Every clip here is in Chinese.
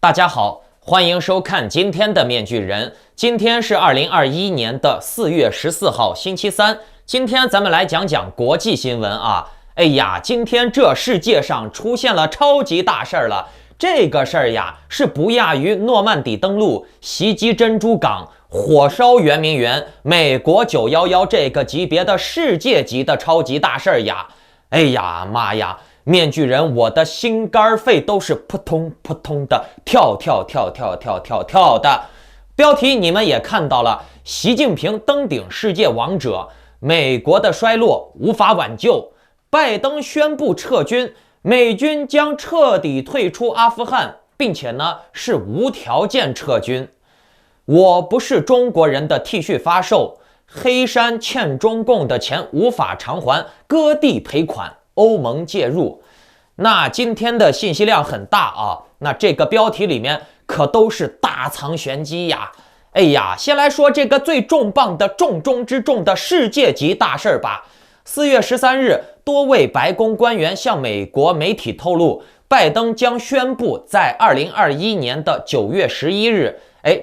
大家好，欢迎收看今天的面具人。今天是2021年的4月14号，星期三。今天咱们来讲讲国际新闻啊。哎呀，今天这世界上出现了超级大事儿了。这个事儿呀，是不亚于诺曼底登陆、袭击珍珠港、火烧圆明园、美国911这个级别的世界级的超级大事儿呀。哎呀妈呀！面具人，我的心肝肺都是扑通扑通的跳的。标题你们也看到了，习近平登顶世界王者，美国的衰落无法挽救，拜登宣布撤军，美军将彻底退出阿富汗，并且呢是无条件撤军。我不是中国人的 T 恤发售，黑山欠中共的钱无法偿还，割地赔款。欧盟介入，那今天的信息量很大啊。那这个标题里面可都是大藏玄机呀。哎呀，先来说这个最重磅的重中之重的世界级大事吧。4月13日，多位白宫官员向美国媒体透露，拜登将宣布在2021年的9月11日，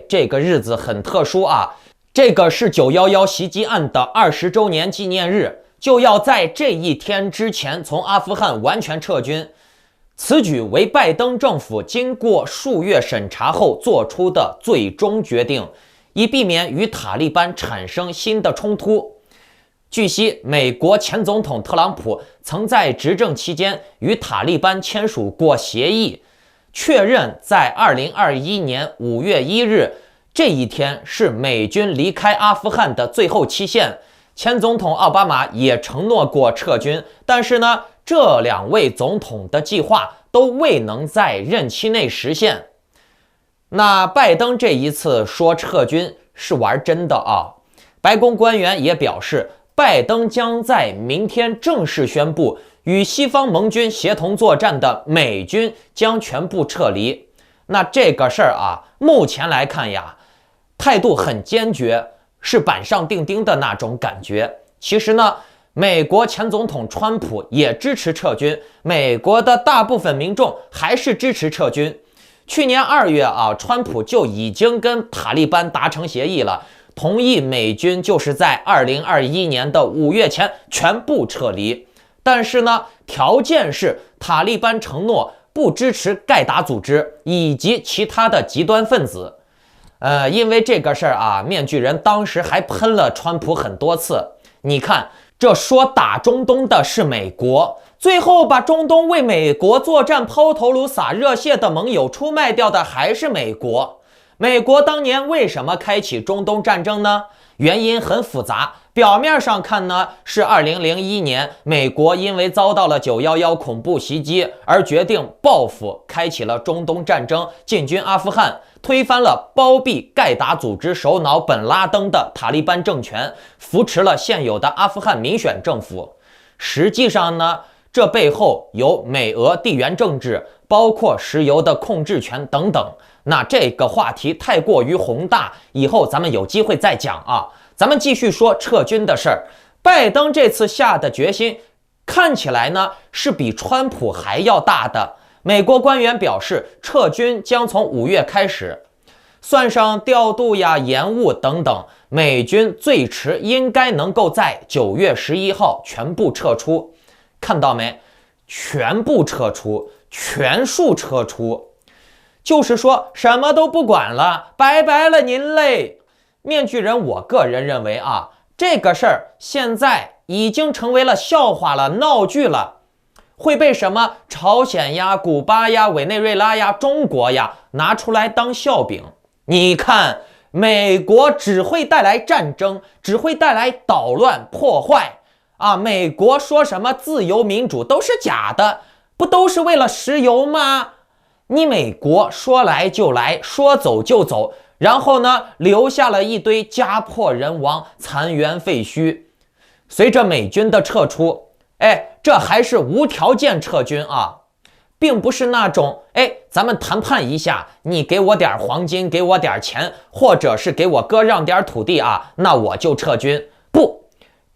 这个日子很特殊啊。这个是911袭击案的20周年纪念日。就要在这一天之前从阿富汗完全撤军，此举为拜登政府经过数月审查后做出的最终决定，以避免与塔利班产生新的冲突。据悉，美国前总统特朗普曾在执政期间与塔利班签署过协议，确认在2021年5月1日这一天是美军离开阿富汗的最后期限。前总统奥巴马也承诺过撤军，但是呢，这两位总统的计划都未能在任期内实现。那拜登这一次说撤军是玩真的啊！白宫官员也表示，拜登将在明天正式宣布，与西方盟军协同作战的美军将全部撤离。那这个事儿啊，目前来看呀，态度很坚决。是板上钉钉的那种感觉。其实呢，美国前总统川普也支持撤军，美国的大部分民众还是支持撤军。去年2月啊，川普就已经跟塔利班达成协议了，同意美军就是在2021年的5月前全部撤离。但是呢，条件是塔利班承诺不支持盖达组织以及其他的极端分子。因为这个事儿啊，面具人当时还喷了川普很多次。你看，这说打中东的是美国，最后把中东为美国作战抛头颅洒热血的盟友出卖掉的还是美国。美国当年为什么开启中东战争呢？原因很复杂。表面上看呢，是2001年美国因为遭到了911恐怖袭击而决定报复，开启了中东战争，进军阿富汗，推翻了包庇盖达组织首脑本拉登的塔利班政权，扶持了现有的阿富汗民选政府。实际上呢，这背后有美俄地缘政治，包括石油的控制权等等。那这个话题太过于宏大，以后咱们有机会再讲啊。咱们继续说撤军的事儿。拜登这次下的决心看起来呢是比川普还要大的。美国官员表示，撤军将从5月开始，算上调度呀、延误等等，美军最迟应该能够在9月11号全部撤出。看到没？全部撤出，全数撤出，就是说什么都不管了，拜拜了您嘞。面具人，我个人认为啊，这个事儿现在已经成为了笑话了，闹剧了，会被什么朝鲜呀、古巴呀、委内瑞拉呀、中国呀拿出来当笑柄。你看，美国只会带来战争，只会带来捣乱破坏啊！美国说什么自由民主都是假的，不都是为了石油吗？你美国说来就来，说走就走，然后呢，留下了一堆家破人亡、残垣废墟。随着美军的撤出，这还是无条件撤军啊，并不是那种咱们谈判一下，你给我点黄金，给我点钱，或者是给我割让点土地啊，那我就撤军。不，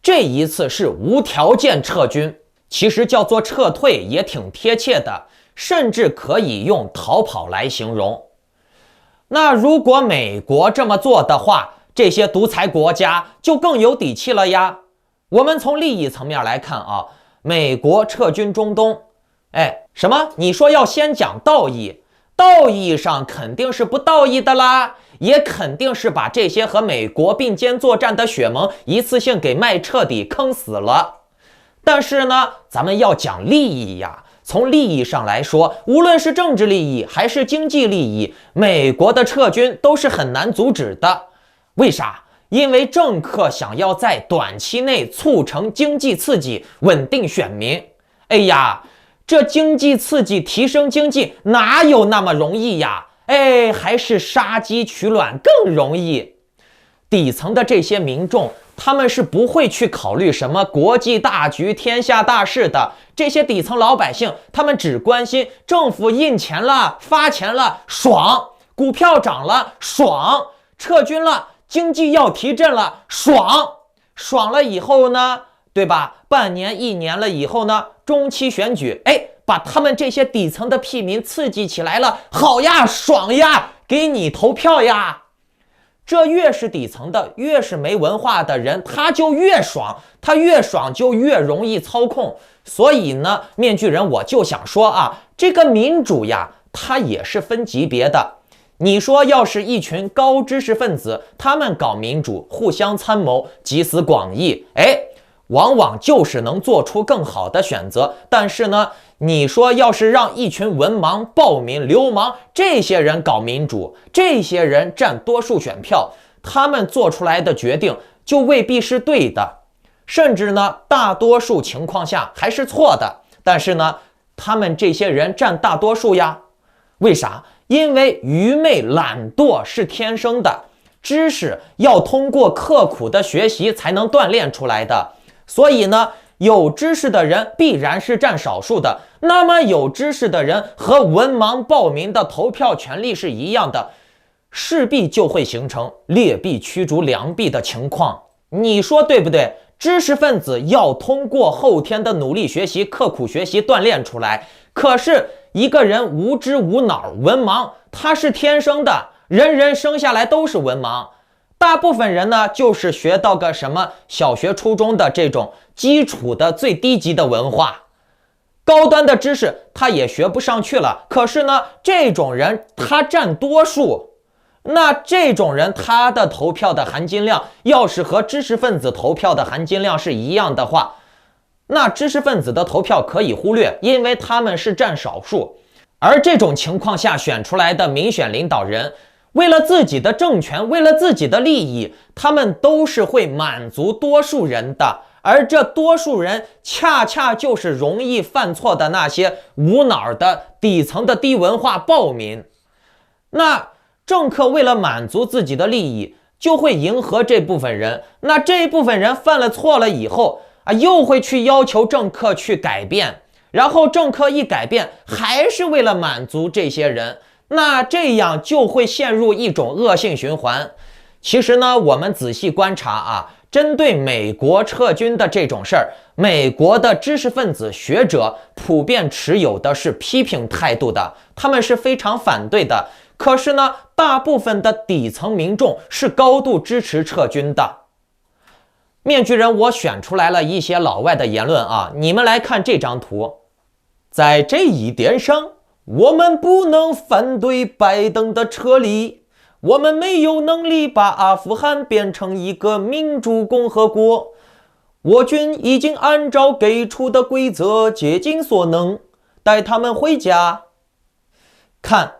这一次是无条件撤军，其实叫做撤退也挺贴切的，甚至可以用逃跑来形容。那如果美国这么做的话，这些独裁国家就更有底气了呀。我们从利益层面来看啊，美国撤军中东，什么？你说要先讲道义，道义上肯定是不道义的啦，也肯定是把这些和美国并肩作战的血盟一次性给卖彻底坑死了。但是呢，咱们要讲利益呀。从利益上来说，无论是政治利益还是经济利益，美国的撤军都是很难阻止的。为啥？因为政客想要在短期内促成经济刺激，稳定选民。这经济刺激提升经济哪有那么容易呀？还是杀鸡取卵更容易。底层的这些民众，他们是不会去考虑什么国际大局、天下大事的。这些底层老百姓，他们只关心政府印钱了、发钱了，爽；股票涨了，爽；撤军了，经济要提振了，爽。爽了以后呢，对吧？半年、1年了以后呢，中期选举，把他们这些底层的屁民刺激起来了，好呀，爽呀，给你投票呀。这越是底层的，越是没文化的人，他就越爽，他越爽就越容易操控。所以呢，面具人我就想说啊，这个民主呀，它也是分级别的。你说要是一群高知识分子，他们搞民主，互相参谋，集思广益，往往就是能做出更好的选择。但是呢，你说要是让一群文盲、暴民、流氓这些人搞民主，这些人占多数选票，他们做出来的决定就未必是对的，甚至呢，大多数情况下还是错的。但是呢，他们这些人占大多数呀。为啥？因为愚昧、懒惰是天生的，知识要通过刻苦的学习才能锻炼出来的。所以呢，有知识的人必然是占少数的，那么有知识的人和文盲暴民的投票权利是一样的，势必就会形成劣币驱逐良币的情况。你说对不对？知识分子要通过后天的努力学习、刻苦学习锻炼出来，可是一个人无知无脑、文盲，他是天生的，人人生下来都是文盲。大部分人呢，就是学到个什么小学、初中的这种基础的最低级的文化，高端的知识他也学不上去了。可是呢，这种人他占多数，那这种人他的投票的含金量，要是和知识分子投票的含金量是一样的话，那知识分子的投票可以忽略，因为他们是占少数。而这种情况下选出来的民选领导人，为了自己的政权，为了自己的利益，他们都是会满足多数人的，而这多数人恰恰就是容易犯错的那些无脑的底层的低文化暴民。那政客为了满足自己的利益，就会迎合这部分人，那这部分人犯了错了以后又会去要求政客去改变，然后政客一改变，还是为了满足这些人，那这样就会陷入一种恶性循环。其实呢，我们仔细观察针对美国撤军的这种事儿，美国的知识分子学者普遍持有的是批评态度的，他们是非常反对的。可是呢，大部分的底层民众是高度支持撤军的。面具人，我选出来了一些老外的言论你们来看这张图。在这一点上，我们不能反对拜登的撤离，我们没有能力把阿富汗变成一个民主共和国，我军已经按照给出的规则竭尽所能，带他们回家。看，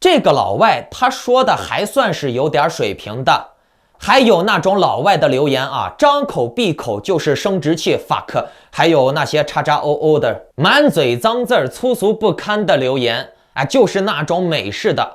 这个老外他说的还算是有点水平的。还有那种老外的留言张口闭口就是生殖器 fuck， 还有那些叉叉 oo 的满嘴脏字儿、粗俗不堪的留言就是那种美式的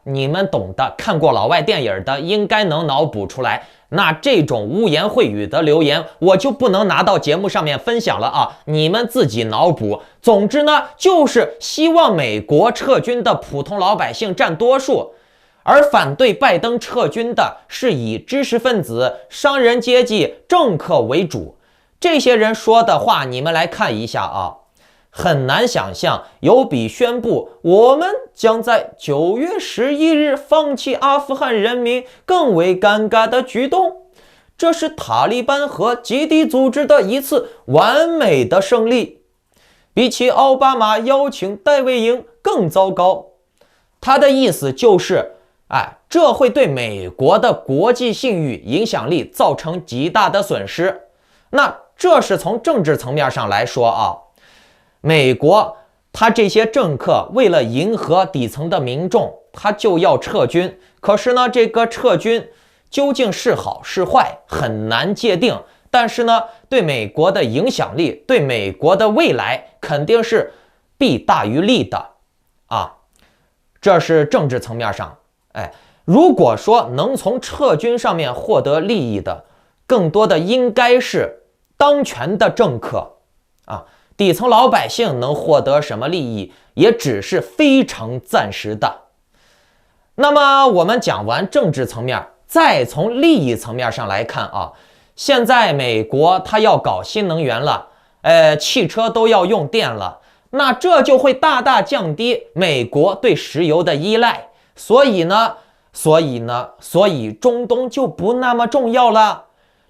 你们懂的，看过老外电影的应该能脑补出来。那这种污言秽语的留言，我就不能拿到节目上面分享了你们自己脑补。总之呢，就是希望美国撤军的普通老百姓占多数，而反对拜登撤军的是以知识分子、商人阶级、政客为主。这些人说的话，你们来看一下很难想象有比宣布我们将在9月11日放弃阿富汗人民更为尴尬的举动。这是塔利班和基地组织的一次完美的胜利，比起奥巴马邀请戴维营更糟糕。他的意思就是，这会对美国的国际信誉影响力造成极大的损失。那这是从政治层面上来说啊，美国他这些政客为了迎合底层的民众，他就要撤军。可是呢，这个撤军究竟是好是坏很难界定，但是呢，对美国的影响力，对美国的未来肯定是弊大于利的啊。这是政治层面上。如果说能从撤军上面获得利益的，更多的应该是当权的政客啊，底层老百姓能获得什么利益，也只是非常暂时的。那么我们讲完政治层面，再从利益层面上来看啊，现在美国它要搞新能源了，汽车都要用电了，那这就会大大降低美国对石油的依赖，所以中东就不那么重要了，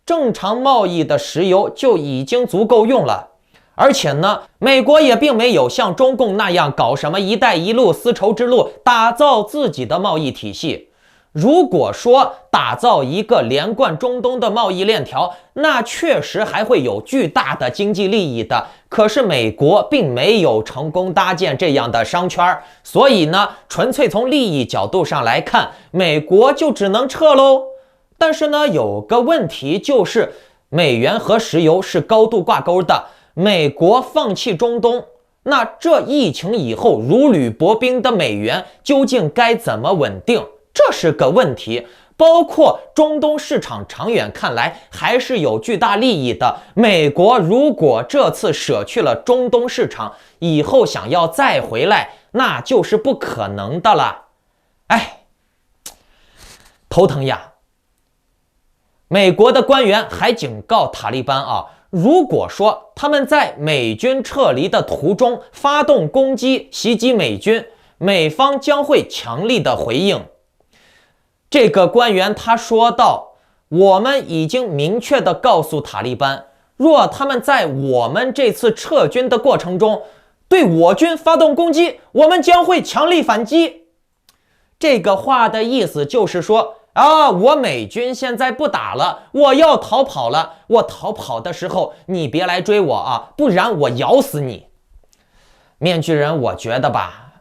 正常贸易的石油就已经足够用了。而且呢，美国也并没有像中共那样搞什么一带一路、丝绸之路，打造自己的贸易体系。如果说打造一个连贯中东的贸易链条，那确实还会有巨大的经济利益的。可是美国并没有成功搭建这样的商圈，所以呢，纯粹从利益角度上来看，美国就只能撤喽。但是呢，有个问题就是，美元和石油是高度挂钩的。美国放弃中东，那这疫情以后如履薄冰的美元究竟该怎么稳定？这是个问题。包括中东市场长远看来还是有巨大利益的。美国如果这次舍去了中东市场，以后想要再回来，那就是不可能的了。头疼呀！美国的官员还警告塔利班啊，如果说他们在美军撤离的途中发动攻击袭击美军，美方将会强力的回应。这个官员他说道，我们已经明确地告诉塔利班，若他们在我们这次撤军的过程中对我军发动攻击，我们将会强力反击。这个话的意思就是说我美军现在不打了，我要逃跑了，我逃跑的时候你别来追我啊，不然我咬死你。面具人，我觉得吧，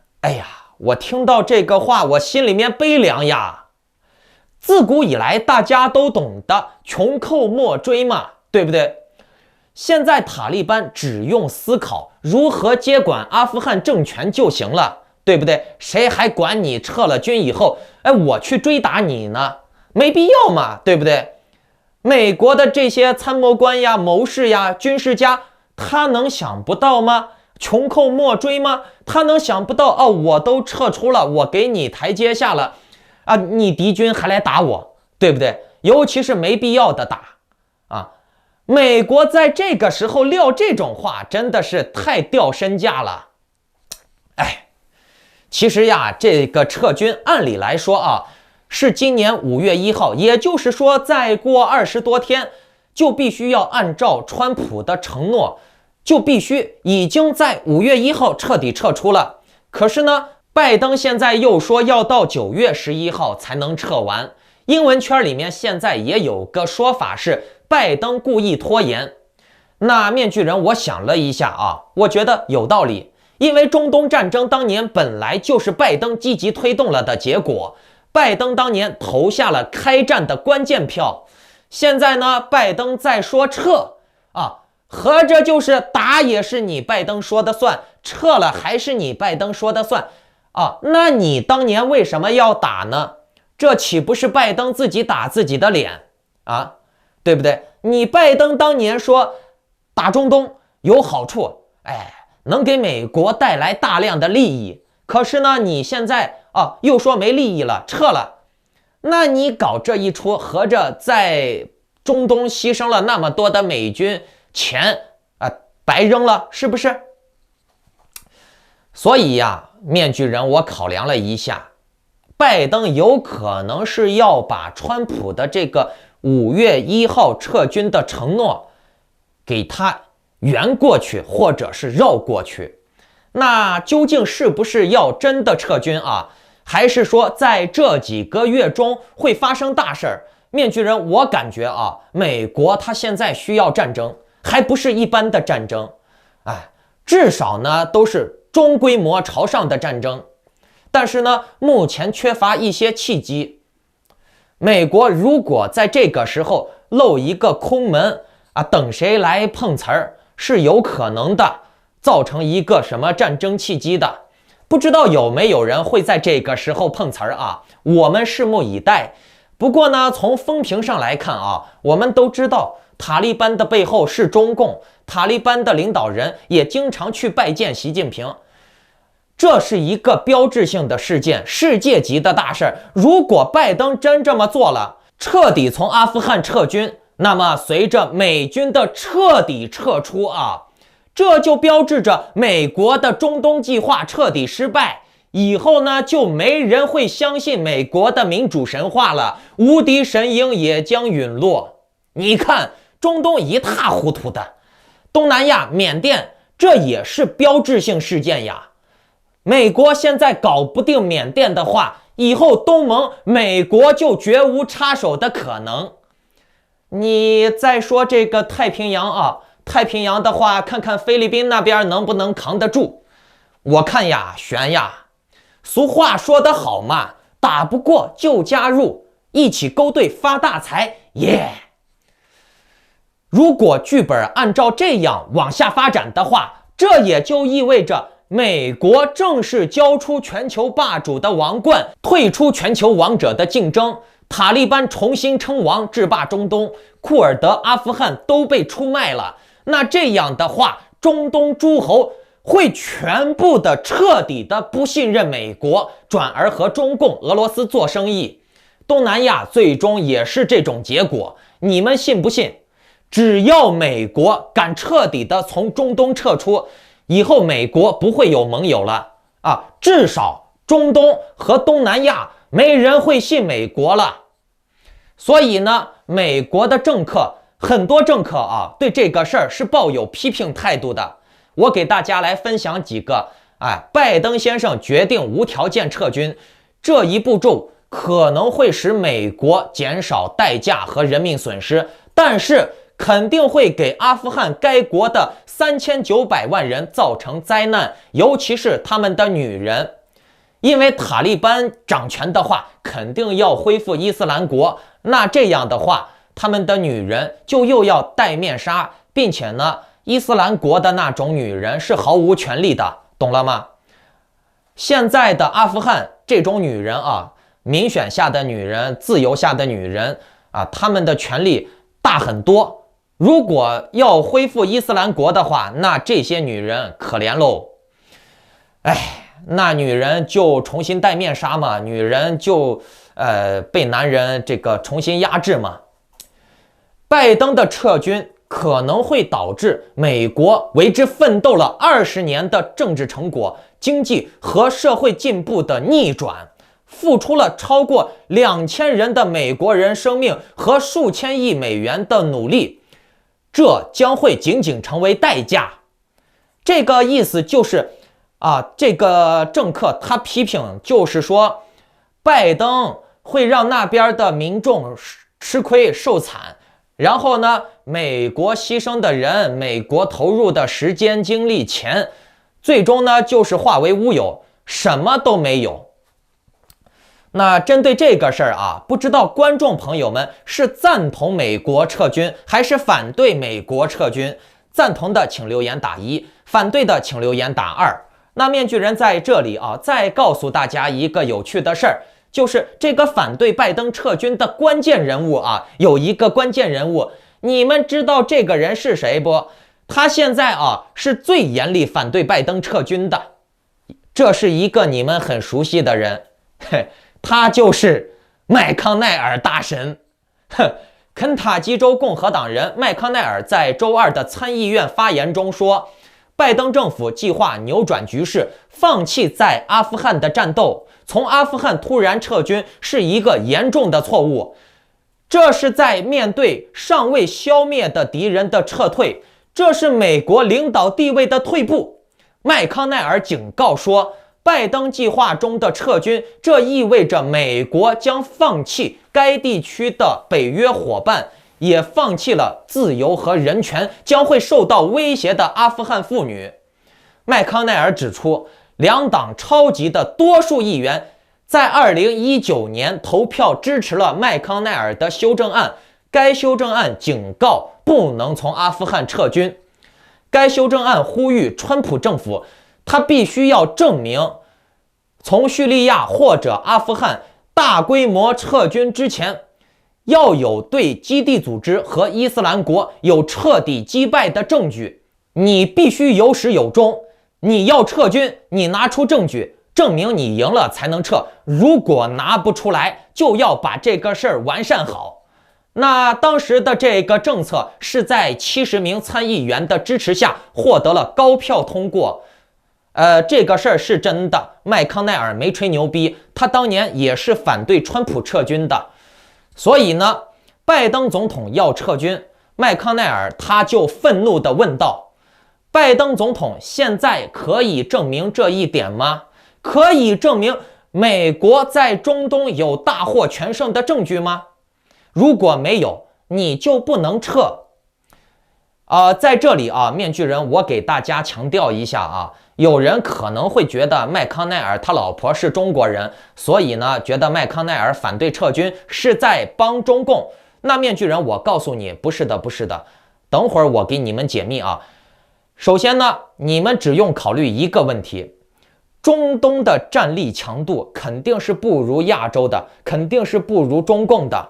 我听到这个话我心里面悲凉呀。自古以来大家都懂得穷寇莫追嘛，对不对？现在塔利班只用思考如何接管阿富汗政权就行了，对不对？谁还管你撤了军以后我去追打你呢？没必要嘛，对不对？美国的这些参谋官呀、谋士呀、军事家，他能想不到吗？穷寇莫追吗？他能想不到我都撤出了，我给你台阶下了你敌军还来打我，对不对？尤其是没必要的打美国在这个时候撂这种话，真的是太掉身价了。其实呀，这个撤军按理来说是今年5月1号，也就是说再过20多天就必须要按照川普的承诺，就必须已经在5月1号彻底撤出了。可是呢，拜登现在又说要到9月11号才能撤完。英文圈里面现在也有个说法是拜登故意拖延。那面具人，我想了一下我觉得有道理。因为中东战争当年本来就是拜登积极推动了的结果，拜登当年投下了开战的关键票。现在呢，拜登再说撤合着就是打也是你拜登说的算，撤了还是你拜登说的算那你当年为什么要打呢？这岂不是拜登自己打自己的脸对不对？你拜登当年说打中东有好处，能给美国带来大量的利益，可是呢，你现在又说没利益了，撤了。那你搞这一出，合着在中东牺牲了那么多的美军钱白扔了，是不是？所以呀，面具人我考量了一下，拜登有可能是要把川普的这个5月1号撤军的承诺给他圆过去，或者是绕过去。那究竟是不是要真的撤军啊？还是说在这几个月中会发生大事儿？面具人，我感觉啊，美国他现在需要战争，还不是一般的战争，至少呢都是中规模朝上的战争。但是呢，目前缺乏一些契机。美国如果在这个时候漏一个空门啊，等谁来碰瓷儿，是有可能的，造成一个什么战争契机的。不知道有没有人会在这个时候碰瓷儿啊？我们拭目以待。不过呢，从风评上来看啊，我们都知道塔利班的背后是中共，塔利班的领导人也经常去拜见习近平。这是一个标志性的事件，世界级的大事。如果拜登真这么做了，彻底从阿富汗撤军，那么随着美军的彻底撤出啊，这就标志着美国的中东计划彻底失败。以后呢，就没人会相信美国的民主神话了，无敌神鹰也将陨落。你看，中东一塌糊涂的，东南亚、缅甸，这也是标志性事件呀。美国现在搞不定缅甸的话，以后东盟美国就绝无插手的可能。你再说这个太平洋啊，太平洋的话，看看菲律宾那边能不能扛得住。我看呀，悬呀。俗话说得好嘛，打不过就加入，一起勾兑发大财，耶！如果剧本按照这样往下发展的话，这也就意味着美国正式交出全球霸主的王冠，退出全球王者的竞争，塔利班重新称王，制霸中东，库尔德、阿富汗都被出卖了。那这样的话，中东诸侯会全部的彻底的不信任美国，转而和中共、俄罗斯做生意。东南亚最终也是这种结果，你们信不信？只要美国敢彻底的从中东撤出，以后美国不会有盟友了啊！至少中东和东南亚没人会信美国了。所以呢，美国的政客，很多政客啊，对这个事儿是抱有批评态度的。我给大家来分享几个，拜登先生决定无条件撤军，这一步骤可能会使美国减少代价和人命损失，但是肯定会给阿富汗该国的3900万人造成灾难，尤其是他们的女人。因为塔利班掌权的话，肯定要恢复伊斯兰国，那这样的话，他们的女人就又要戴面纱，并且呢，伊斯兰国的那种女人是毫无权利的，懂了吗？现在的阿富汗这种女人啊，民选下的女人、自由下的女人啊，她们的权利大很多。如果要恢复伊斯兰国的话，那这些女人可怜喽。那女人就重新戴面纱嘛，女人就被男人这个重新压制嘛。拜登的撤军可能会导致美国为之奋斗了20年的政治成果、经济和社会进步的逆转，付出了超过2000人的美国人生命和数千亿美元的努力，这将会仅仅成为代价。这个意思就是这个政客他批评就是说，拜登会让那边的民众吃亏受惨。然后呢，美国牺牲的人，美国投入的时间、精力、钱，最终呢就是化为乌有，什么都没有。那针对这个事儿啊，不知道观众朋友们是赞同美国撤军还是反对美国撤军？赞同的请留言打1，反对的请留言打2。那面具人在这里再告诉大家一个有趣的事儿。就是这个反对拜登撤军的关键人物有一个关键人物，你们知道这个人是谁不？他现在是最严厉反对拜登撤军的，这是一个你们很熟悉的人，他就是麦康奈尔大神。肯塔基州共和党人麦康奈尔在周2的参议院发言中说，拜登政府计划扭转局势，放弃在阿富汗的战斗。从阿富汗突然撤军是一个严重的错误，这是在面对尚未消灭的敌人的撤退，这是美国领导地位的退步。麦康奈尔警告说，拜登计划中的撤军，这意味着美国将放弃该地区的北约伙伴，也放弃了自由和人权将会受到威胁的阿富汗妇女。麦康奈尔指出，两党超级的多数议员在2019年投票支持了麦康奈尔的修正案，该修正案警告不能从阿富汗撤军。该修正案呼吁川普政府，他必须要证明从叙利亚或者阿富汗大规模撤军之前，要有对基地组织和伊斯兰国有彻底击败的证据。你必须有始有终，你要撤军，你拿出证据证明你赢了才能撤，如果拿不出来，就要把这个事儿完善好。那当时的这个政策是在70名参议员的支持下获得了高票通过。这个事儿是真的，麦康奈尔没吹牛逼，他当年也是反对川普撤军的。所以呢，拜登总统要撤军，麦康奈尔他就愤怒地问道，拜登总统现在可以证明这一点吗？可以证明美国在中东有大获全胜的证据吗？如果没有，你就不能撤。在这里面具人，我给大家强调一下有人可能会觉得麦康奈尔他老婆是中国人，所以呢，觉得麦康奈尔反对撤军是在帮中共。那面具人，我告诉你，不是的，不是的。等会儿我给你们解密首先呢，你们只用考虑一个问题，中东的战力强度肯定是不如亚洲的，肯定是不如中共的。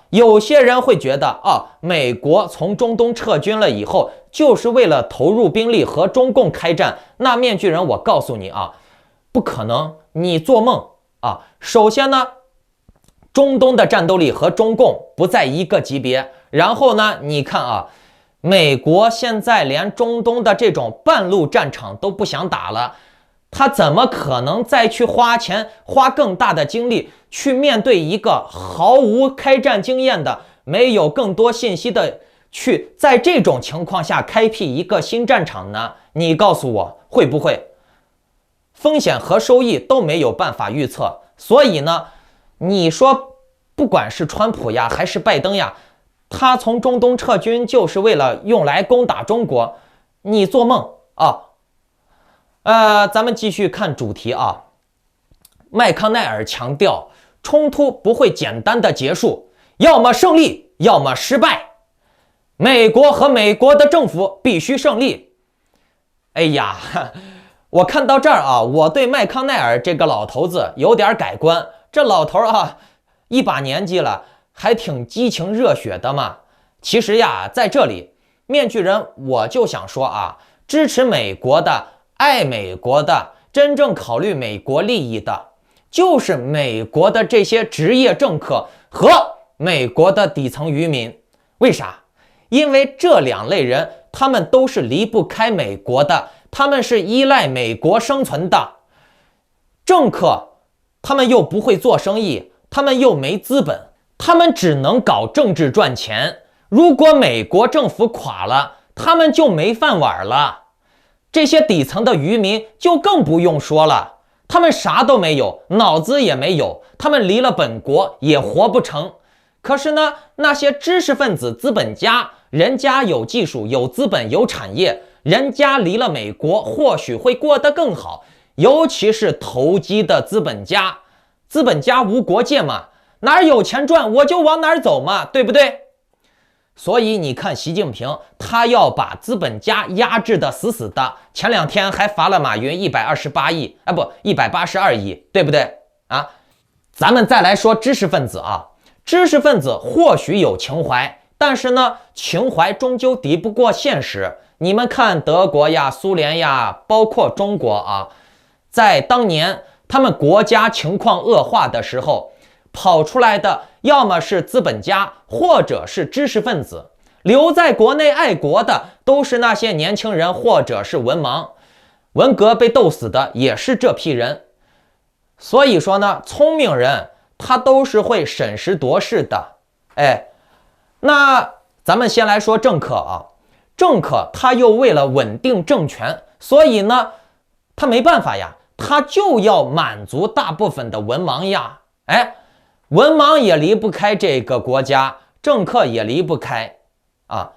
有些人会觉得美国从中东撤军了以后，就是为了投入兵力和中共开战。那面具人，我告诉你不可能，你做梦首先呢，中东的战斗力和中共不在一个级别。然后呢，你看美国现在连中东的这种半路战场都不想打了，他怎么可能再去花钱花更大的精力去面对一个毫无开战经验的、没有更多信息的，去在这种情况下开辟一个新战场呢？你告诉我会不会？风险和收益都没有办法预测。所以呢，你说不管是川普呀还是拜登呀，他从中东撤军就是为了用来攻打中国，你做梦咱们继续看主题麦康奈尔强调，冲突不会简单的结束，要么胜利，要么失败。美国和美国的政府必须胜利。哎呀，我看到这儿我对麦康奈尔这个老头子有点改观。这老头一把年纪了，还挺激情热血的嘛。其实呀，在这里，面具人我就想说支持美国的、爱美国的、真正考虑美国利益的，就是美国的这些职业政客和美国的底层渔民。为啥？因为这两类人，他们都是离不开美国的，他们是依赖美国生存的。政客，他们又不会做生意，他们又没资本，他们只能搞政治赚钱。如果美国政府垮了，他们就没饭碗了。这些底层的渔民就更不用说了，他们啥都没有，脑子也没有，他们离了本国也活不成。可是呢，那些知识分子资本家，人家有技术、有资本、有产业，人家离了美国或许会过得更好。尤其是投机的资本家，资本家无国界嘛，哪儿有钱赚我就往哪儿走嘛，对不对？所以你看习近平，他要把资本家压制的死死的，前2天还罚了马云128亿182亿，对不对咱们再来说知识分子知识分子或许有情怀，但是呢，情怀终究敌不过现实。你们看德国呀、苏联呀，包括中国在当年他们国家情况恶化的时候，跑出来的要么是资本家，或者是知识分子。留在国内爱国的都是那些年轻人或者是文盲，文革被斗死的也是这批人。所以说呢，聪明人他都是会审时度势的。那咱们先来说政客啊，政客他又为了稳定政权，所以呢他没办法呀，他就要满足大部分的文盲呀。文盲也离不开这个国家，政客也离不开啊。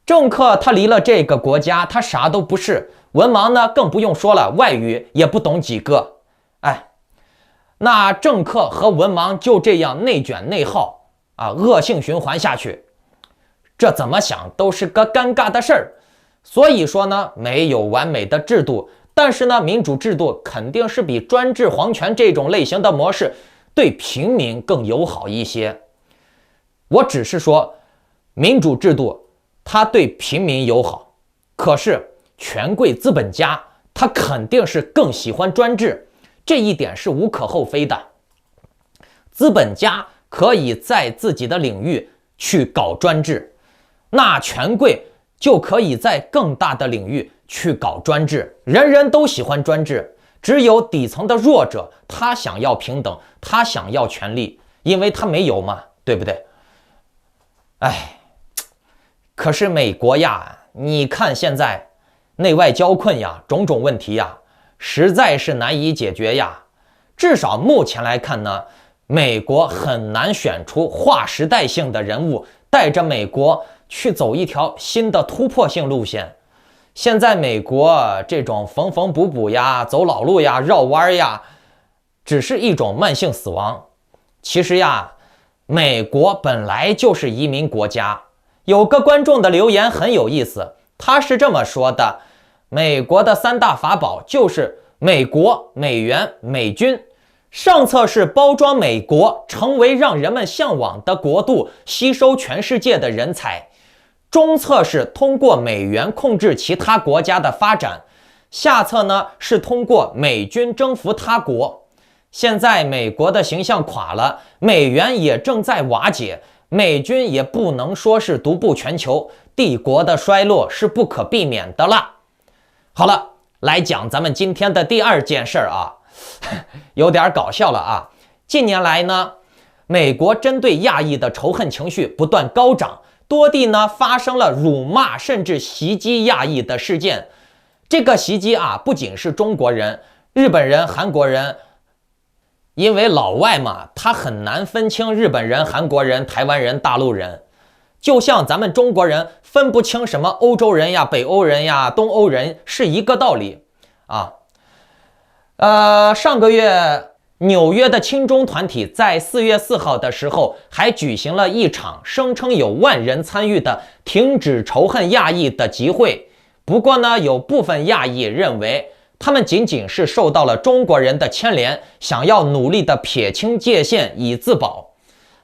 政客他离了这个国家，他啥都不是。文盲呢更不用说了，外语也不懂几个。那政客和文盲就这样内卷内耗啊，恶性循环下去，这怎么想都是个尴尬的事儿。所以说呢，没有完美的制度，但是呢，民主制度肯定是比专制皇权这种类型的模式对平民更友好一些。我只是说，民主制度它对平民友好，可是权贵资本家他肯定是更喜欢专制，这一点是无可厚非的。资本家可以在自己的领域去搞专制，那权贵就可以在更大的领域去搞专制。人人都喜欢专制，只有底层的弱者他想要平等，他想要权利，因为他没有嘛，对不对？可是美国呀，你看现在内外交困呀，种种问题呀，实在是难以解决呀。至少目前来看呢，美国很难选出划时代性的人物，带着美国去走一条新的突破性路线。现在美国这种缝缝补补呀，走老路呀，绕弯呀，只是一种慢性死亡。其实呀，美国本来就是移民国家。有个观众的留言很有意思，他是这么说的：美国的三大法宝就是美国、美元、美军。上策是包装美国成为让人们向往的国度，吸收全世界的人才；中策是通过美元控制其他国家的发展；下策呢是通过美军征服他国。现在美国的形象垮了，美元也正在瓦解，美军也不能说是独步全球，帝国的衰落是不可避免的了。好了，来讲咱们今天的第二件事啊，有点搞笑了啊。近年来呢，美国针对亚裔的仇恨情绪不断高涨，多地呢发生了辱骂甚至袭击亚裔的事件。这个袭击啊，不仅是中国人、日本人、韩国人，因为老外嘛，他很难分清日本人、韩国人、台湾人、大陆人，就像咱们中国人分不清什么欧洲人呀、北欧人呀、东欧人是一个道理啊。上个月纽约的亲中团体在4月4号的时候还举行了一场声称有万人参与的停止仇恨亚裔的集会。不过呢，有部分亚裔认为他们仅仅是受到了中国人的牵连，想要努力的撇清界限以自保。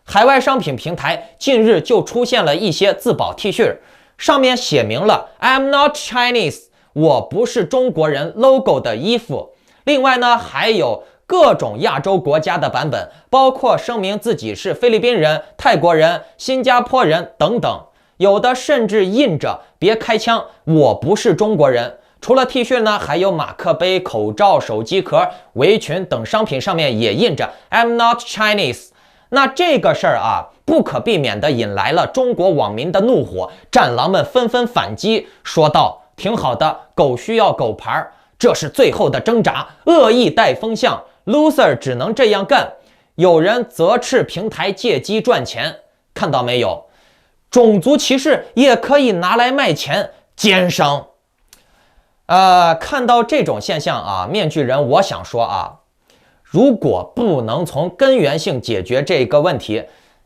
海外商品平台近日就出现了一些自保 T 恤，上面写明了 I'm not Chinese， 我不是中国人 logo 的衣服。另外呢，还有各种亚洲国家的版本，包括声明自己是菲律宾人、泰国人、新加坡人等等，有的甚至印着别开枪，我不是中国人。除了 T 恤呢，还有马克杯、口罩、手机壳、围裙等商品上面也印着 I'm not Chinese。 那这个事儿啊，不可避免地引来了中国网民的怒火，战狼们纷纷反击，说道：挺好的，狗需要狗牌，这是最后的挣扎，恶意带风向， loser 只能这样干。有人责斥平台借机赚钱，看到没有？种族歧视也可以拿来卖钱，奸商。看到这种现象啊，面具人我想说啊，如果不能从根源性解决这个问题，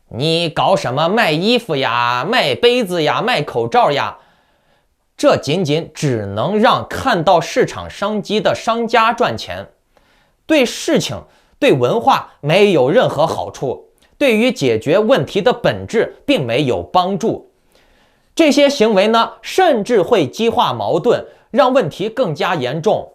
你搞什么卖衣服呀、卖杯子呀、卖口罩呀，这仅仅只能让看到市场商机的商家赚钱，对事情、对文化没有任何好处，对于解决问题的本质并没有帮助。这些行为呢，甚至会激化矛盾，让问题更加严重。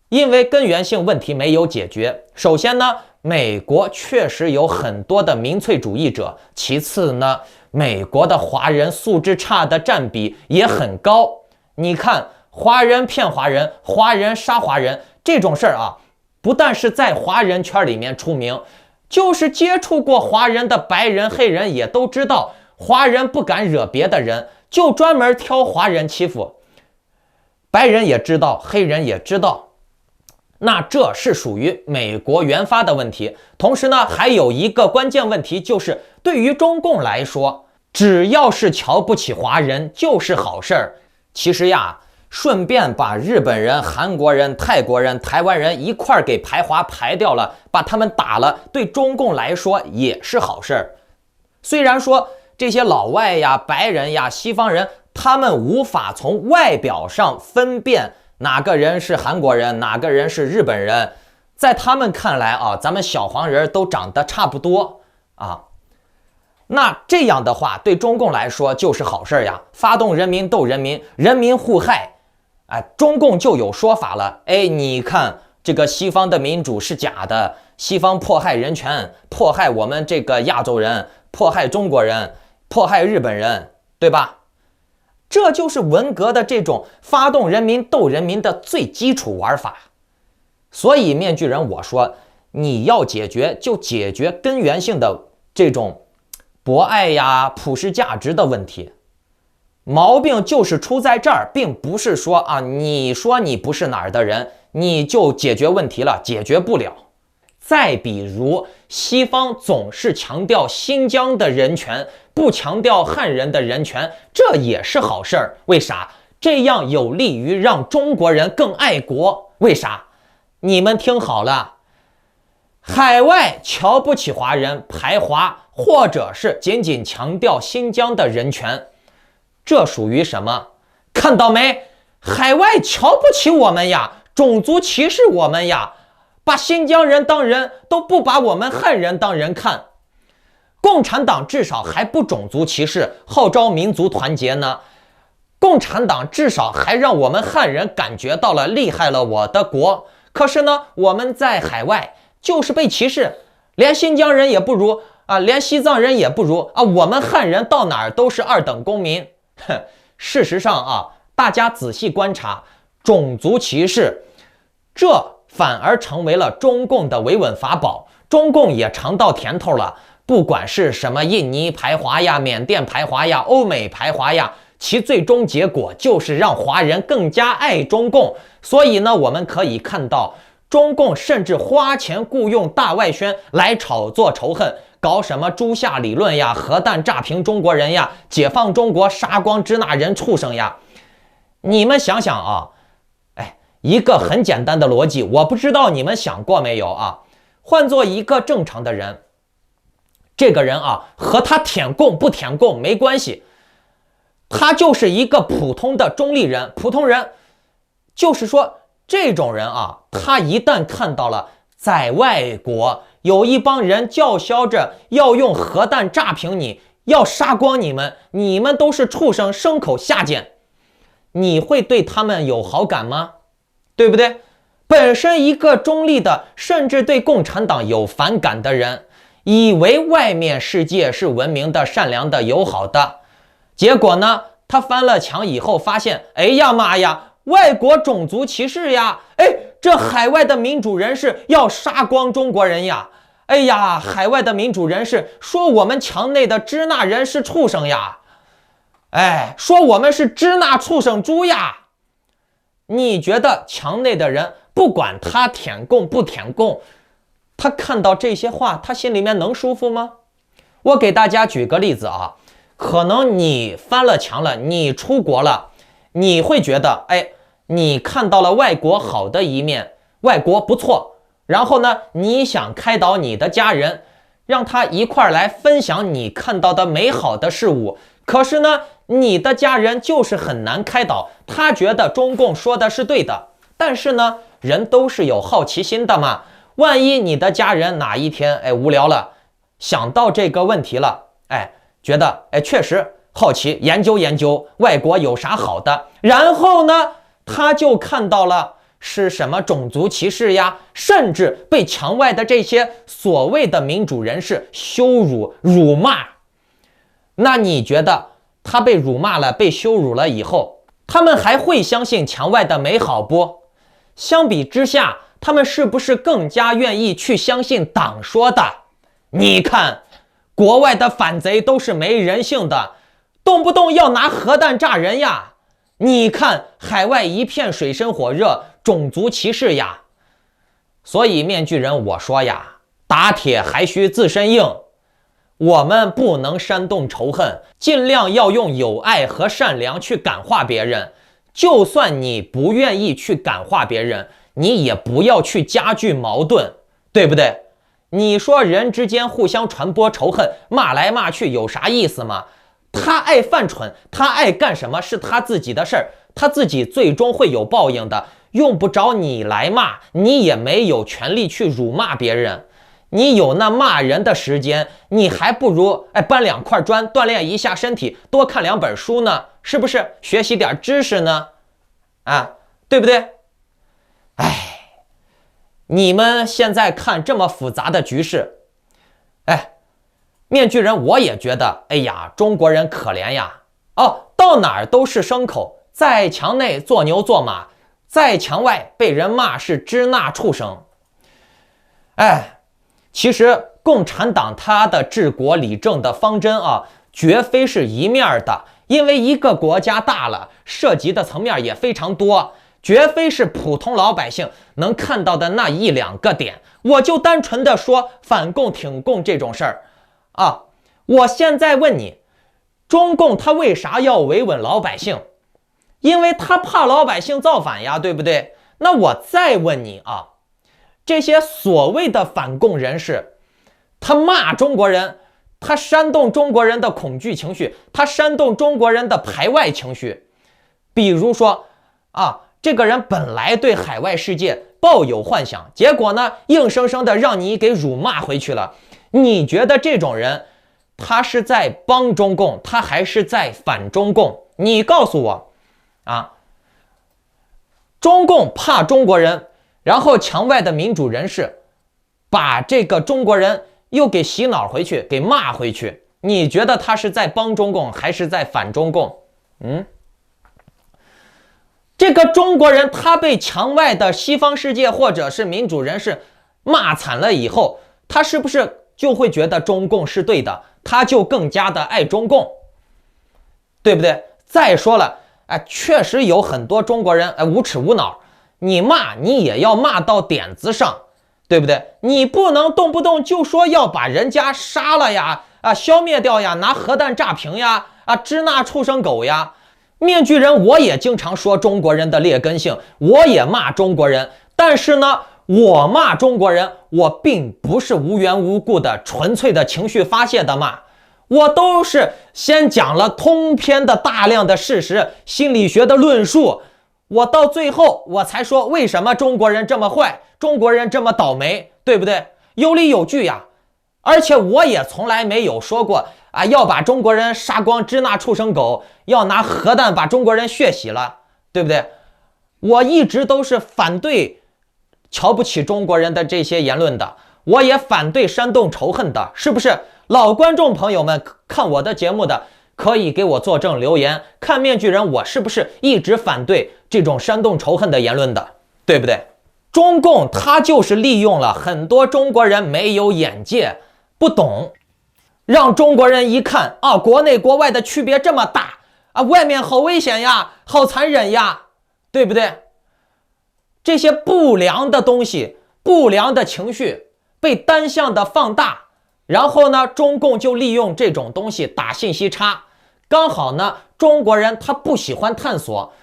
因为根源性问题没有解决，首先呢，美国确实有很多的民粹主义者，其次呢，美国的华人素质差的占比也很高。你看，华人骗华人，华人杀华人这种事儿啊，不但是在华人圈里面出名，就是接触过华人的白人、黑人也都知道，华人不敢惹别的人，就专门挑华人欺负。白人也知道，黑人也知道。那这是属于美国原发的问题。同时呢，还有一个关键问题，就是对于中共来说，只要是瞧不起华人就是好事儿。其实呀，顺便把日本人、韩国人、泰国人、台湾人一块儿给排华排掉了，把他们打了，对中共来说也是好事儿。虽然说这些老外呀、白人呀、西方人，他们无法从外表上分辨哪个人是韩国人，哪个人是日本人，在他们看来啊，咱们小黄人都长得差不多啊。那这样的话，对中共来说就是好事呀，发动人民斗人民，人民互害，哎，中共就有说法了。哎，你看这个西方的民主是假的，西方迫害人权，迫害我们这个亚洲人，迫害中国人，迫害日本人，对吧？这就是文革的这种发动人民斗人民的最基础玩法。所以面具人，我说你要解决就解决根源性的这种博爱呀、普世价值的问题。毛病就是出在这儿，并不是说啊，你说你不是哪儿的人，你就解决问题了，解决不了。再比如，西方总是强调新疆的人权，不强调汉人的人权，这也是好事儿。为啥？这样有利于让中国人更爱国。为啥？你们听好了，海外瞧不起华人，排华，或者是仅仅强调新疆的人权，这属于什么？看到没？海外瞧不起我们呀，种族歧视我们呀，把新疆人当人，都不把我们汉人当人看。共产党至少还不种族歧视，号召民族团结呢。共产党至少还让我们汉人感觉到了厉害了我的国。可是呢，我们在海外就是被歧视，连新疆人也不如啊，连西藏人也不如啊，我们汉人到哪儿都是二等公民。事实上啊，大家仔细观察，种族歧视这反而成为了中共的维稳法宝，中共也尝到甜头了。不管是什么印尼排华呀、缅甸排华呀、欧美排华呀，其最终结果就是让华人更加爱中共。所以呢，我们可以看到，中共甚至花钱雇佣大外宣来炒作仇恨，搞什么猪下理论呀、核弹炸平中国人呀、解放中国杀光支那人畜生呀。你们想想啊，一个很简单的逻辑，我不知道你们想过没有啊？换做一个正常的人，这个人啊，和他舔共不舔共没关系，他就是一个普通的中立人，普通人。就是说，这种人啊，他一旦看到了在外国有一帮人叫嚣着要用核弹炸平你，要杀光你们，你们都是畜生，牲口下贱，你会对他们有好感吗？对不对？本身一个中立的，甚至对共产党有反感的人，以为外面世界是文明的、善良的、友好的，结果呢，他翻了墙以后发现，哎呀妈呀，外国种族歧视呀，这海外的民主人士要杀光中国人呀，哎呀，海外的民主人士说我们墙内的支那人是畜生呀，说我们是支那畜生猪呀。你觉得墙内的人不管他舔共不舔共，他看到这些话，他心里面能舒服吗？我给大家举个例子啊，可能你翻了墙了，你出国了，你会觉得，你看到了外国好的一面，外国不错，然后呢，你想开导你的家人，让他一块来分享你看到的美好的事物。可是呢，你的家人就是很难开导，他觉得中共说的是对的。但是呢，人都是有好奇心的嘛，万一你的家人哪一天无聊了，想到这个问题了，觉得确实好奇，研究研究外国有啥好的，然后呢，他就看到了是什么种族歧视呀，甚至被墙外的这些所谓的民主人士羞辱辱骂。那你觉得他被辱骂了、被羞辱了以后，他们还会相信墙外的美好不？相比之下，他们是不是更加愿意去相信党说的？你看，国外的反贼都是没人性的，动不动要拿核弹炸人呀！你看，海外一片水深火热，种族歧视呀！所以面具人，我说呀，打铁还需自身硬。我们不能煽动仇恨，尽量要用友爱和善良去感化别人。就算你不愿意去感化别人，你也不要去加剧矛盾，对不对？你说人之间互相传播仇恨，骂来骂去有啥意思吗？他爱犯蠢，他爱干什么是他自己的事儿，他自己最终会有报应的，用不着你来骂，你也没有权利去辱骂别人。你有那骂人的时间，你还不如搬2块砖锻炼一下身体，多看2本书呢，是不是？学习点知识呢？对不对？你们现在看这么复杂的局势，面具人我也觉得，中国人可怜呀！到哪儿都是牲口，在墙内做牛做马，在墙外被人骂是支那畜生。其实共产党它的治国理政的方针绝非是一面的，因为一个国家大了，涉及的层面也非常多，绝非是普通老百姓能看到的那1-2个点。我就单纯的说反共挺共这种事儿我现在问你，中共他为啥要维稳老百姓？因为他怕老百姓造反呀，对不对？那我再问你这些所谓的反共人士，他骂中国人，他煽动中国人的恐惧情绪，他煽动中国人的排外情绪。比如说这个人本来对海外世界抱有幻想，结果呢，硬生生的让你给辱骂回去了。你觉得这种人，他是在帮中共，他还是在反中共？你告诉我中共怕中国人，然后墙外的民主人士把这个中国人又给洗脑回去，给骂回去，你觉得他是在帮中共还是在反中共？这个中国人他被墙外的西方世界或者是民主人士骂惨了以后，他是不是就会觉得中共是对的，他就更加的爱中共，对不对？再说了确实有很多中国人无耻无脑，你骂你也要骂到点子上，对不对？你不能动不动就说要把人家杀了呀消灭掉呀，拿核弹炸平呀支那畜生狗呀。面具人我也经常说中国人的劣根性，我也骂中国人，但是呢，我骂中国人，我并不是无缘无故的纯粹的情绪发泄的骂，我都是先讲了通篇的大量的事实，心理学的论述，我到最后我才说为什么中国人这么坏，中国人这么倒霉，对不对？有理有据呀。而且我也从来没有说过要把中国人杀光，支那畜生狗，要拿核弹把中国人血洗了，对不对？我一直都是反对瞧不起中国人的这些言论的，我也反对煽动仇恨的，是不是？老观众朋友们看我的节目的可以给我作证留言，看面具人我是不是一直反对这种煽动仇恨的言论的，对不对？中共他就是利用了很多中国人没有眼界，不懂，让中国人一看国内国外的区别这么大外面好危险呀，好残忍呀，对不对？这些不良的东西，不良的情绪被单向的放大，然后呢，中共就利用这种东西打信息差。刚好呢，中国人他不喜欢探索，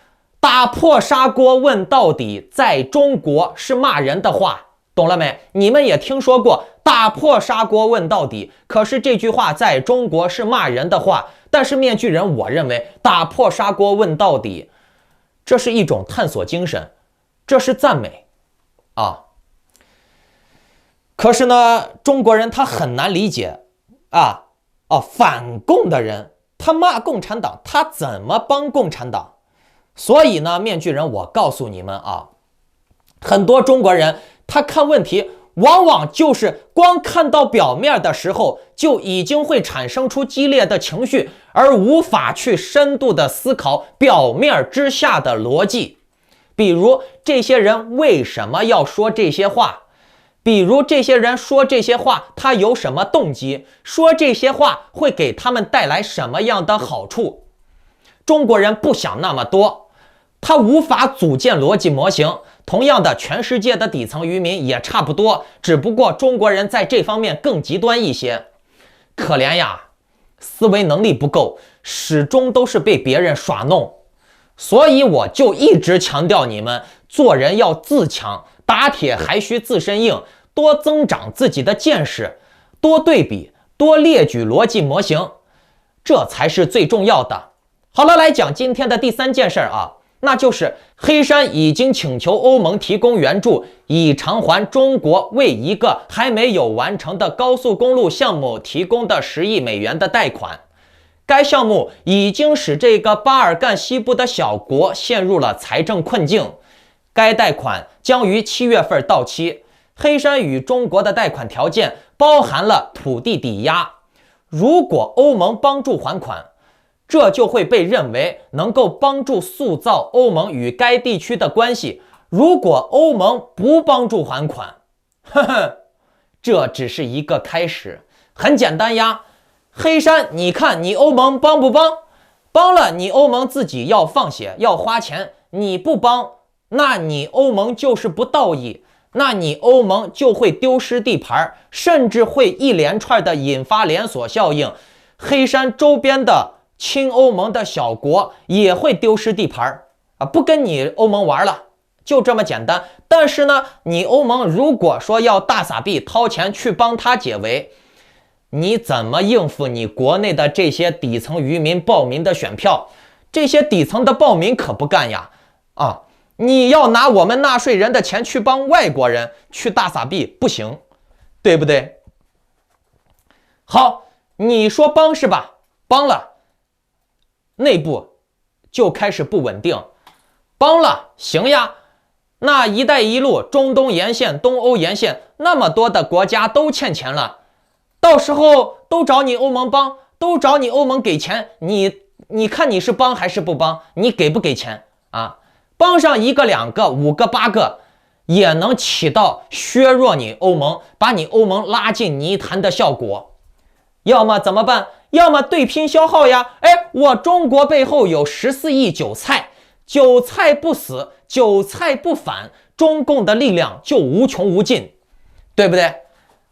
打破砂锅问到底，在中国是骂人的话，懂了没？你们也听说过打破砂锅问到底，可是这句话在中国是骂人的话。但是面具人我认为打破砂锅问到底，这是一种探索精神，这是赞美可是呢，中国人他很难理解反共的人他骂共产党，他怎么帮共产党？所以呢，面具人我告诉你们很多中国人他看问题往往就是光看到表面的时候，就已经会产生出激烈的情绪，而无法去深度的思考表面之下的逻辑。比如这些人为什么要说这些话？比如这些人说这些话，他有什么动机？说这些话会给他们带来什么样的好处？中国人不想那么多，他无法组建逻辑模型。同样的，全世界的底层渔民也差不多，只不过中国人在这方面更极端一些。可怜呀，思维能力不够，始终都是被别人耍弄。所以我就一直强调你们做人要自强，打铁还需自身硬，多增长自己的见识，多对比，多列举逻辑模型，这才是最重要的。好了，来讲今天的第3件事啊，那就是黑山已经请求欧盟提供援助，以偿还中国为一个还没有完成的高速公路项目提供的10亿美元的贷款。该项目已经使这个巴尔干西部的小国陷入了财政困境。该贷款将于7月份到期。黑山与中国的贷款条件包含了土地抵押。如果欧盟帮助还款，这就会被认为能够帮助塑造欧盟与该地区的关系。如果欧盟不帮助还款，这只是一个开始。很简单呀，黑山，你看你欧盟帮不帮？帮了，你欧盟自己要放血，要花钱；你不帮，那你欧盟就是不道义，那你欧盟就会丢失地盘，甚至会一连串的引发连锁效应。黑山周边的亲欧盟的小国也会丢失地盘不跟你欧盟玩了，就这么简单。但是呢，你欧盟如果说要大撒币掏钱去帮他解围，你怎么应付你国内的这些底层渔民暴民的选票？这些底层的暴民可不干呀！你要拿我们纳税人的钱去帮外国人去大撒币，不行，对不对？好，你说帮是吧？帮了，内部就开始不稳定。帮了，行呀，那一带一路、中东沿线、东欧沿线那么多的国家都欠钱了，到时候都找你欧盟帮，都找你欧盟给钱，你看你是帮还是不帮？你给不给钱啊？帮上1个、2个、5个、8个，也能起到削弱你欧盟，把你欧盟拉进泥潭的效果。要么怎么办？要么对拼消耗呀！我中国背后有14亿韭菜，韭菜不死，韭菜不反，中共的力量就无穷无尽，对不对？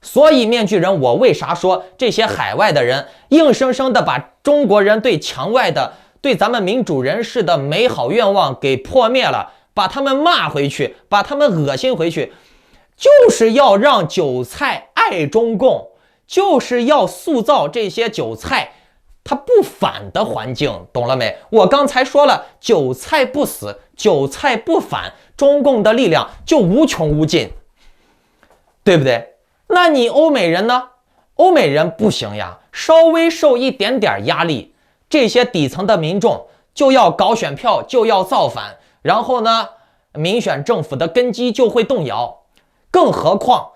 所以面具人，我为啥说这些海外的人硬生生的把中国人对墙外的、对咱们民主人士的美好愿望给破灭了，把他们骂回去，把他们恶心回去，就是要让韭菜爱中共，就是要塑造这些韭菜他不反的环境，懂了没？我刚才说了，韭菜不死，韭菜不反，中共的力量就无穷无尽，对不对？那你欧美人呢？欧美人不行呀，稍微受一点点压力，这些底层的民众就要搞选票，就要造反，然后呢，民选政府的根基就会动摇。更何况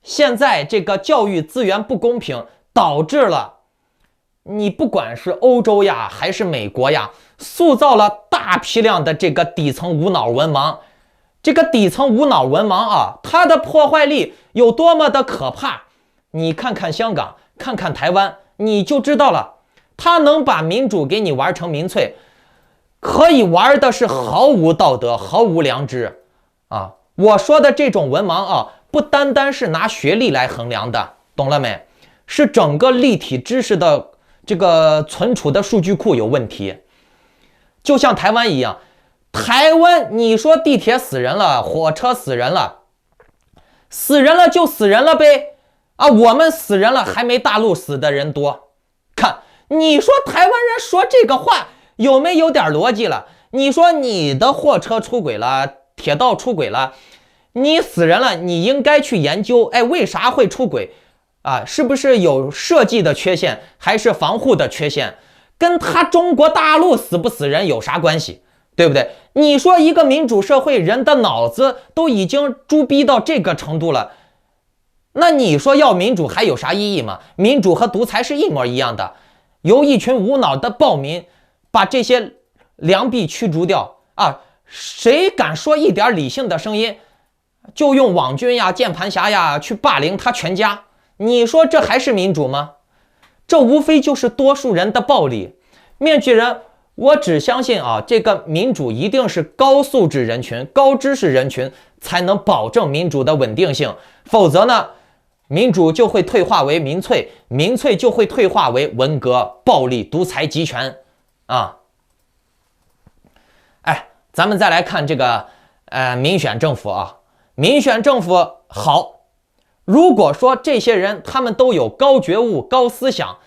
现在这个教育资源不公平，导致了你不管是欧洲呀还是美国呀，塑造了大批量的这个底层无脑文盲。这个底层无脑文盲它的破坏力有多么的可怕，你看看香港，看看台湾，你就知道了。他能把民主给你玩成民粹，可以玩的是毫无道德、毫无良知我说的这种文盲不单单是拿学历来衡量的，懂了没？是整个立体知识的这个存储的数据库有问题。就像台湾一样，台湾你说地铁死人了，火车死人了，死人了就死人了呗我们死人了还没大陆死的人多。看你说台湾人说这个话有没有点逻辑了？你说你的货车出轨了，铁道出轨了，你死人了，你应该去研究为啥会出轨是不是有设计的缺陷，还是防护的缺陷？跟他中国大陆死不死人有啥关系？对不对？你说一个民主社会人的脑子都已经猪逼到这个程度了，那你说要民主还有啥意义吗？民主和独裁是一模一样的，由一群无脑的暴民把这些良币驱逐掉啊！谁敢说一点理性的声音，就用网军呀、键盘侠呀去霸凌他全家，你说这还是民主吗？这无非就是多数人的暴力。面具人，我只相信啊，这个民主一定是高素质人群、高知识人群才能保证民主的稳定性，否则呢，民主就会退化为民粹，民粹就会退化为文革、暴力、独裁、集权啊！哎，咱们再来看这个民选政府啊，民选政府好。如果说这些人他们都有高觉悟、高思想，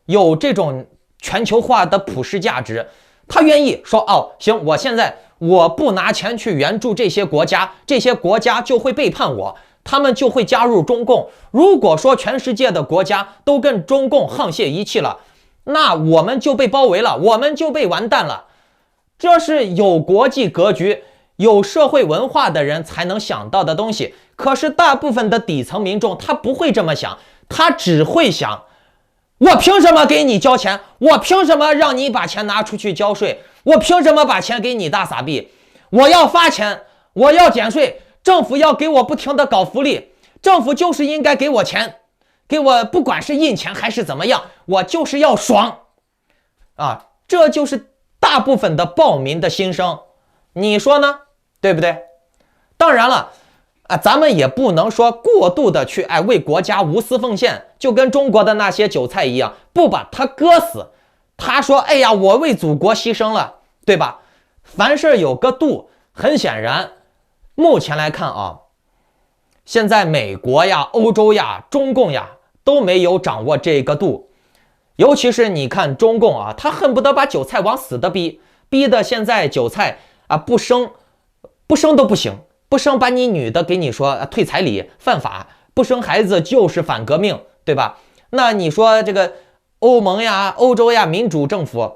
有这种全球化的普世价值，他愿意说哦，行，我现在我不拿钱去援助这些国家，这些国家就会背叛我，他们就会加入中共。如果说全世界的国家都跟中共沆瀣一气了，那我们就被包围了，我们就被完蛋了。这是有国际格局、有社会文化的人才能想到的东西。可是大部分的底层民众他不会这么想，他只会想，我凭什么给你交钱？我凭什么让你把钱拿出去交税？我凭什么把钱给你大撒币？我要发钱，我要减税，政府要给我不停的搞福利，政府就是应该给我钱，给我不管是印钱还是怎么样，我就是要爽啊！这就是大部分的暴民的心声，你说呢？对不对？当然了啊，咱们也不能说过度的去为国家无私奉献，就跟中国的那些韭菜一样，不把他割死。他说哎呀，我为祖国牺牲了，对吧？凡事有个度。很显然目前来看啊，现在美国呀、欧洲呀、中共呀都没有掌握这个度。尤其是你看中共啊，他恨不得把韭菜往死的逼，逼的现在韭菜啊不生都不行，不生把你女的给你说退彩礼犯法，不生孩子就是反革命，对吧？那你说这个欧盟呀、欧洲呀民主政府，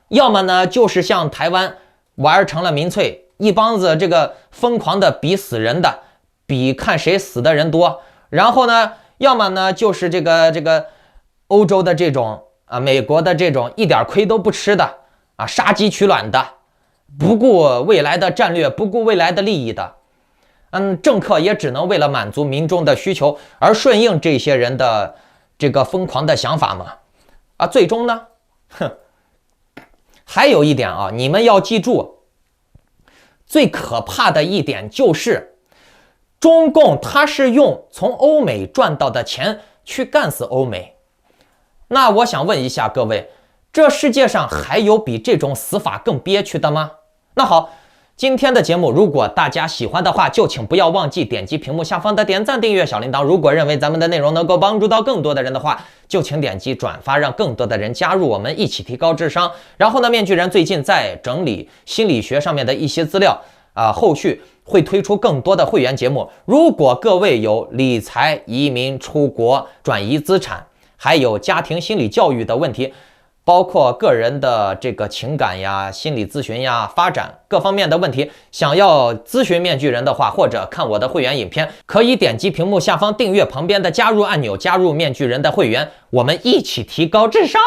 要么呢就是像台湾玩成了民粹，一帮子这个疯狂的比死人的，比看谁死的人多。然后呢，要么呢就是这个欧洲的这种美国的这种一点亏都不吃的杀鸡取卵的，不顾未来的战略，不顾未来的利益的。政客也只能为了满足民众的需求而顺应这些人的这个疯狂的想法嘛。最终呢，还有一点你们要记住，最可怕的一点就是中共它是用从欧美赚到的钱去干死欧美。那我想问一下各位，这世界上还有比这种死法更憋屈的吗？那好，今天的节目如果大家喜欢的话，就请不要忘记点击屏幕下方的点赞、订阅、小铃铛。如果认为咱们的内容能够帮助到更多的人的话，就请点击转发，让更多的人加入我们，一起提高智商。然后呢，面具人最近在整理心理学上面的一些资料后续会推出更多的会员节目。如果各位有理财、移民、出国、转移资产，还有家庭心理教育的问题，包括个人的这个情感呀、心理咨询呀、发展各方面的问题，想要咨询面具人的话，或者看我的会员影片，可以点击屏幕下方订阅旁边的加入按钮，加入面具人的会员，我们一起提高智商。